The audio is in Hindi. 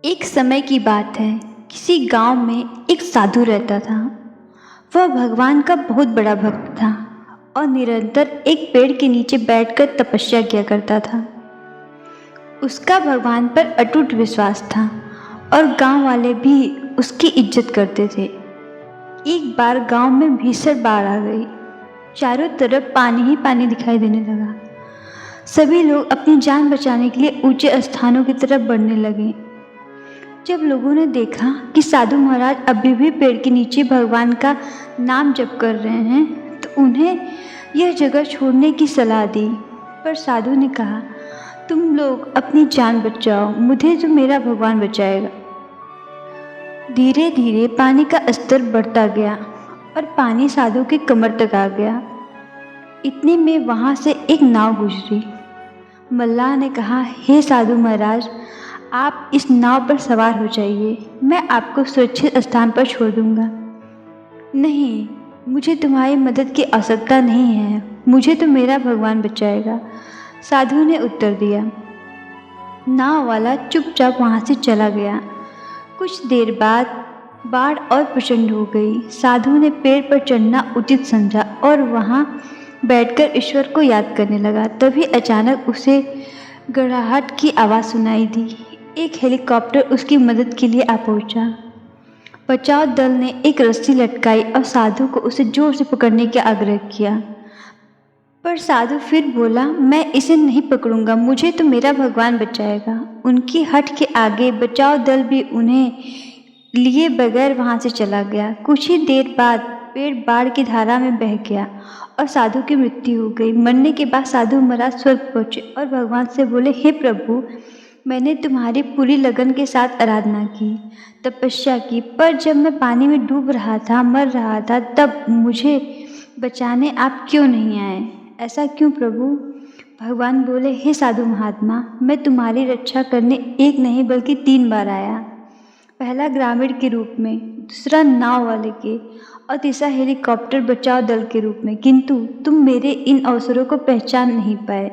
एक समय की बात है। किसी गांव में एक साधु रहता था। वह भगवान का बहुत बड़ा भक्त था और निरंतर एक पेड़ के नीचे बैठकर तपस्या किया करता था। उसका भगवान पर अटूट विश्वास था और गांव वाले भी उसकी इज्जत करते थे। एक बार गांव में भीषण बाढ़ आ गई। चारों तरफ पानी ही पानी दिखाई देने लगा। सभी लोग अपनी जान बचाने के लिए ऊंचे स्थानों की तरफ बढ़ने लगे। जब लोगों ने देखा कि साधु महाराज अभी भी पेड़ के नीचे भगवान का नाम जप कर रहे हैं, तो उन्हें यह जगह छोड़ने की सलाह दी। पर साधु ने कहा, तुम लोग अपनी जान बचाओ, मुझे तो मेरा भगवान बचाएगा। धीरे धीरे पानी का स्तर बढ़ता गया और पानी साधु के कमर तक आ गया। इतने में वहां से एक नाव गुजरी। मल्लाह ने कहा, हे साधु महाराज, आप इस नाव पर सवार हो जाइए, मैं आपको सुरक्षित स्थान पर छोड़ दूंगा। नहीं, मुझे तुम्हारी मदद की आवश्यकता नहीं है, मुझे तो मेरा भगवान बचाएगा, साधु ने उत्तर दिया। नाव वाला चुपचाप वहां से चला गया। कुछ देर बाद बाढ़ और प्रचंड हो गई। साधु ने पेड़ पर चढ़ना उचित समझा और वहां बैठकर ईश्वर को याद करने लगा। तभी अचानक उसे गड़ाहट की आवाज़ सुनाई दी। एक हेलीकॉप्टर उसकी मदद के लिए आ पहुंचा। बचाव दल ने एक रस्सी लटकाई और साधु को उसे जोर से पकड़ने का आग्रह किया। पर साधु फिर बोला, मैं इसे नहीं पकड़ूंगा, मुझे तो मेरा भगवान बचाएगा। उनकी हट के आगे बचाव दल भी उन्हें लिए बगैर वहां से चला गया। कुछ ही देर बाद पेड़ बाढ़ की धारा में बह गया और साधु की मृत्यु हो गई। मरने के बाद साधु महाराज स्वर्ग पहुंचे और भगवान से बोले, हे प्रभु, मैंने तुम्हारी पूरी लगन के साथ आराधना की, तपस्या की, पर जब मैं पानी में डूब रहा था, मर रहा था, तब मुझे बचाने आप क्यों नहीं आए? ऐसा क्यों प्रभु? भगवान बोले, हे साधु महात्मा, मैं तुम्हारी रक्षा करने एक नहीं बल्कि 3 बार आया। पहला ग्रामीण के रूप में, दूसरा नाव वाले के और तीसरा हेलीकॉप्टर बचाव दल के रूप में, किंतु तुम मेरे इन अवसरों को पहचान नहीं पाए।